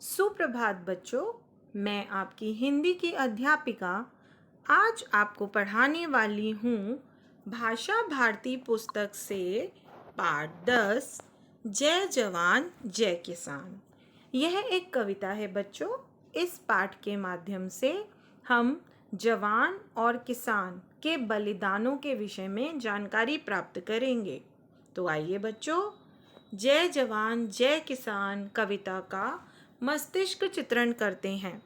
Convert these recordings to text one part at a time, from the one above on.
सुप्रभात बच्चों, मैं आपकी हिंदी की अध्यापिका आज आपको पढ़ाने वाली हूँ भाषा भारती पुस्तक से पाठ 10 जय जवान जय किसान। यह एक कविता है बच्चों। इस पाठ के माध्यम से हम जवान और किसान के बलिदानों के विषय में जानकारी प्राप्त करेंगे। तो आइए बच्चों, जय जवान जय किसान कविता का मस्तिष्क चित्रण करते हैं।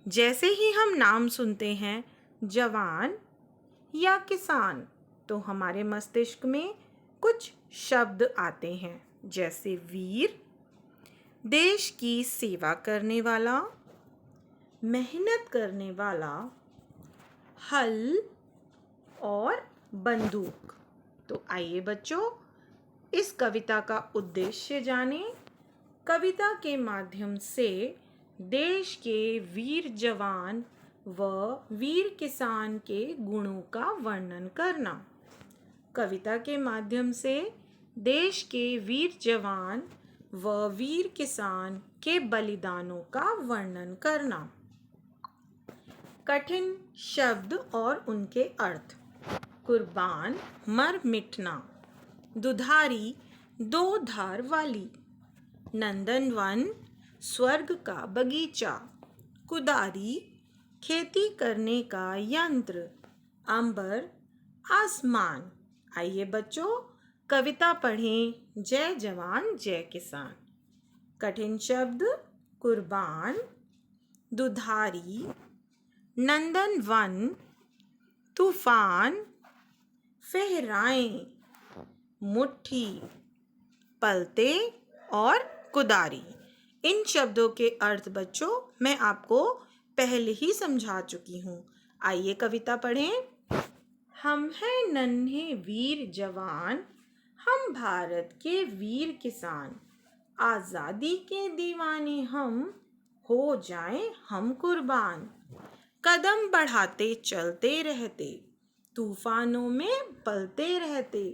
जैसे ही हम नाम सुनते हैं जवान या किसान, तो हमारे मस्तिष्क में कुछ शब्द आते हैं, जैसे वीर, देश की सेवा करने वाला, मेहनत करने वाला, हल और बंदूक। तो आइए बच्चों, इस कविता का उद्देश्य जानें। कविता के माध्यम से देश के वीर जवान व वीर किसान के गुणों का वर्णन करना। कविता के माध्यम से देश के वीर जवान व वीर किसान के बलिदानों का वर्णन करना। कठिन शब्द और उनके अर्थ। कुर्बान, मर मिटना। दुधारी, दो धार वाली। नंदनवन, स्वर्ग का बगीचा। कुदारी, खेती करने का यंत्र। अंबर, आसमान। आइए बच्चों, कविता पढ़ें। जय जवान जय किसान। कठिन शब्द कुर्बान, दुधारी, नंदनवन, तूफान, फहराएं, मुट्ठी, पलते और कुदारी। इन शब्दों के अर्थ बच्चों मैं आपको पहले ही समझा चुकी हूँ। आइए कविता पढ़ें। हम हैं नन्हे वीर जवान, हम भारत के वीर किसान। आज़ादी के दीवाने हम, हो जाएं हम कुर्बान। कदम बढ़ाते चलते रहते, तूफानों में पलते रहते।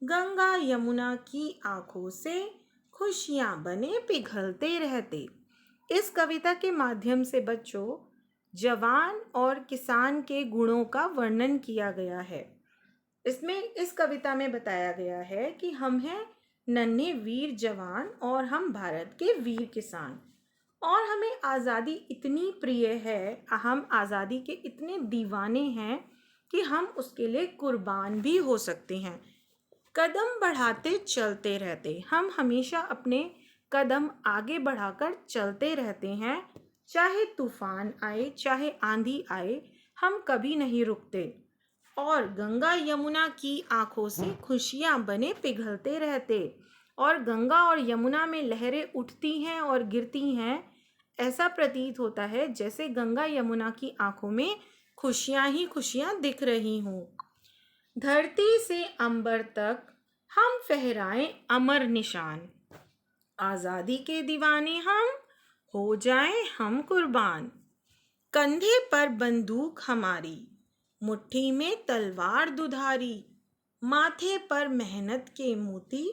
गंगा यमुना की आंखों से खुशियां बने पिघलते रहते। इस कविता के माध्यम से बच्चों जवान और किसान के गुणों का वर्णन किया गया है। इसमें इस कविता में बताया गया है कि हम हैं नन्हे वीर जवान और हम भारत के वीर किसान, और हमें आज़ादी इतनी प्रिय है, हम आज़ादी के इतने दीवाने हैं कि हम उसके लिए कुर्बान भी हो सकते हैं। कदम बढ़ाते चलते रहते, हम हमेशा अपने कदम आगे बढ़ाकर चलते रहते हैं। चाहे तूफान आए, चाहे आंधी आए, हम कभी नहीं रुकते। और गंगा यमुना की आंखों से खुशियां बने पिघलते रहते। और गंगा और यमुना में लहरें उठती हैं और गिरती हैं। ऐसा प्रतीत होता है जैसे गंगा यमुना की आंखों में खुशियां ही खुशियां दिख रही हों। धरती से अंबर तक हम फहराएं अमर निशान। आज़ादी के दीवाने हम, हो जाएं हम कुर्बान। कंधे पर बंदूक हमारी, मुट्ठी में तलवार दुधारी। माथे पर मेहनत के मोती,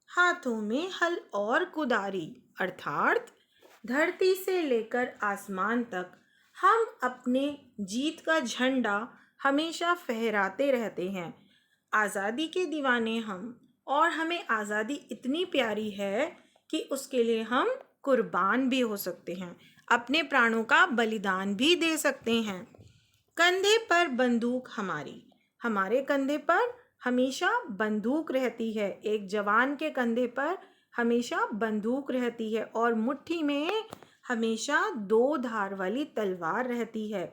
हाथों में हल और कुदारी। अर्थात धरती से लेकर आसमान तक हम अपने जीत का झंडा हमेशा फहराते रहते हैं। आज़ादी के दीवाने हम, और हमें आज़ादी इतनी प्यारी है कि उसके लिए हम कुर्बान भी हो सकते हैं, अपने प्राणों का बलिदान भी दे सकते हैं। कंधे पर बंदूक हमारी, हमारे कंधे पर हमेशा बंदूक रहती है। एक जवान के कंधे पर हमेशा बंदूक रहती है और मुट्ठी में हमेशा दो धार वाली तलवार रहती है।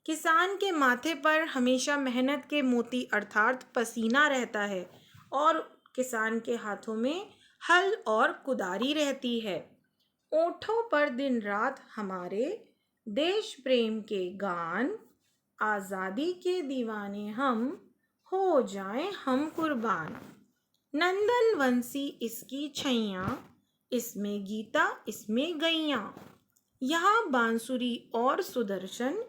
किसान के माथे पर हमेशा मेहनत के मोती अर्थात पसीना रहता है और किसान के हाथों में हल और कुदारी रहती है। ओठों पर दिन रात हमारे देश प्रेम के गान। आज़ादी के दीवाने हम, हो जाएं हम कुर्बान। नंदन वंशी इसकी छैया, इसमें गीता इसमें गैया। यहाँ बांसुरी और सुदर्शन,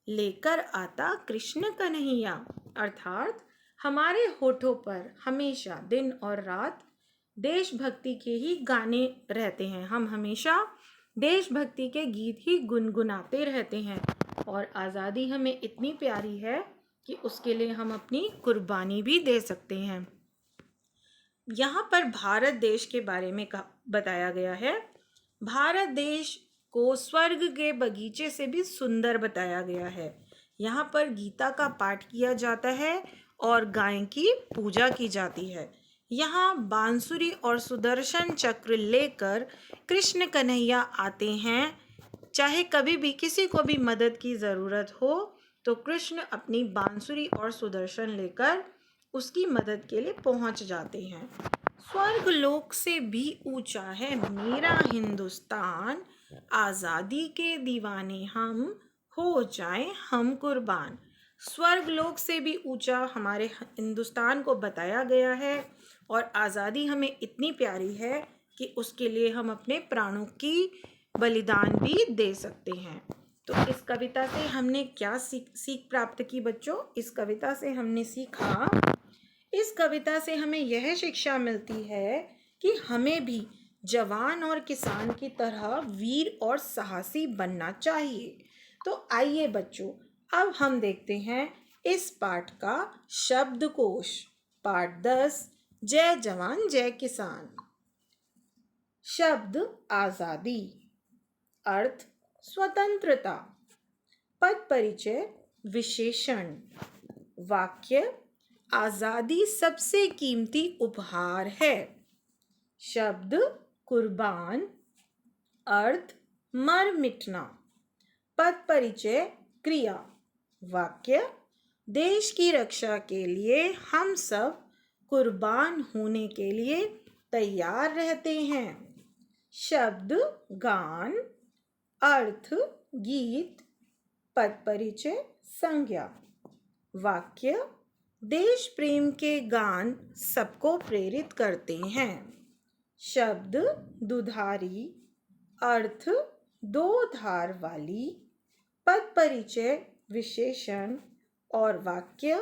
लेकर आता कृष्ण कन्हैया। अर्थात हमारे होठों पर हमेशा दिन और रात देशभक्ति के ही गाने रहते हैं। हम हमेशा देशभक्ति के गीत ही गुनगुनाते रहते हैं और आज़ादी हमें इतनी प्यारी है कि उसके लिए हम अपनी कुर्बानी भी दे सकते हैं। यहाँ पर भारत देश के बारे में बताया गया है। भारत देश को स्वर्ग के बगीचे से भी सुंदर बताया गया है। यहाँ पर गीता का पाठ किया जाता है और गाय की पूजा की जाती है। यहाँ बांसुरी और सुदर्शन चक्र लेकर कृष्ण कन्हैया आते हैं। चाहे कभी भी किसी को भी मदद की ज़रूरत हो तो कृष्ण अपनी बांसुरी और सुदर्शन लेकर उसकी मदद के लिए पहुंच जाते हैं। स्वर्ग लोक से भी ऊंचा है मेरा हिंदुस्तान, आज़ादी के दीवाने हम, हो जाएं हम कुर्बान। स्वर्ग लोक से भी ऊंचा हमारे हिंदुस्तान को बताया गया है और आज़ादी हमें इतनी प्यारी है कि उसके लिए हम अपने प्राणों की बलिदान भी दे सकते हैं। तो इस कविता से हमने क्या सीख प्राप्त की बच्चों? इस कविता से हमने सीखा, इस कविता से हमें यह शिक्षा मिलती है कि हमें भी जवान और किसान की तरह वीर और साहसी बनना चाहिए। तो आइए बच्चों, अब हम देखते हैं इस पाठ का शब्दकोश। पाठ 10, जय जवान जय किसान। शब्द आज़ादी, अर्थ स्वतंत्रता, पद परिचय विशेषण, वाक्य आज़ादी सबसे कीमती उपहार है। शब्द कुर्बान, अर्थ मर मिटना, पद परिचय क्रिया, वाक्य देश की रक्षा के लिए हम सब कुर्बान होने के लिए तैयार रहते हैं। शब्द गान, अर्थ गीत, पद परिचय संज्ञा, वाक्य देश प्रेम के गान सबको प्रेरित करते हैं। शब्द दुधारी, अर्थ दो धार वाली, पद परिचय विशेषण और वाक्य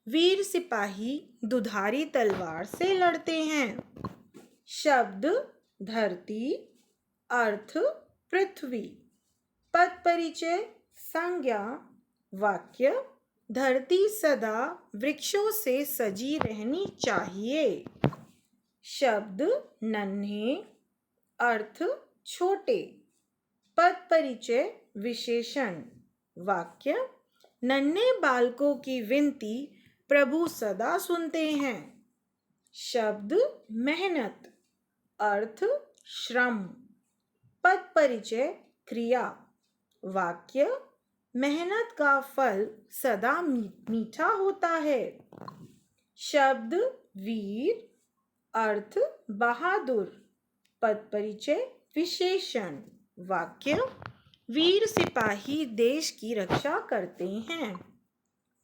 वीर सिपाही दुधारी तलवार से लड़ते हैं। शब्द धरती, अर्थ पृथ्वी, पद परिचय संज्ञा, वाक्य धरती सदा वृक्षों से सजी रहनी चाहिए। शब्द नन्हे, अर्थ छोटे, पद परिचय विशेषण, वाक्य नन्हे बालकों की विनती प्रभु सदा सुनते हैं। शब्द मेहनत, अर्थ श्रम, पद परिचय क्रिया, वाक्य मेहनत का फल सदा मीठा होता है। शब्द वीर, अर्थ बहादुर, पद परिचय विशेषण, वाक्य वीर सिपाही देश की रक्षा करते हैं।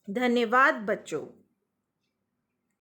धन्यवाद बच्चों।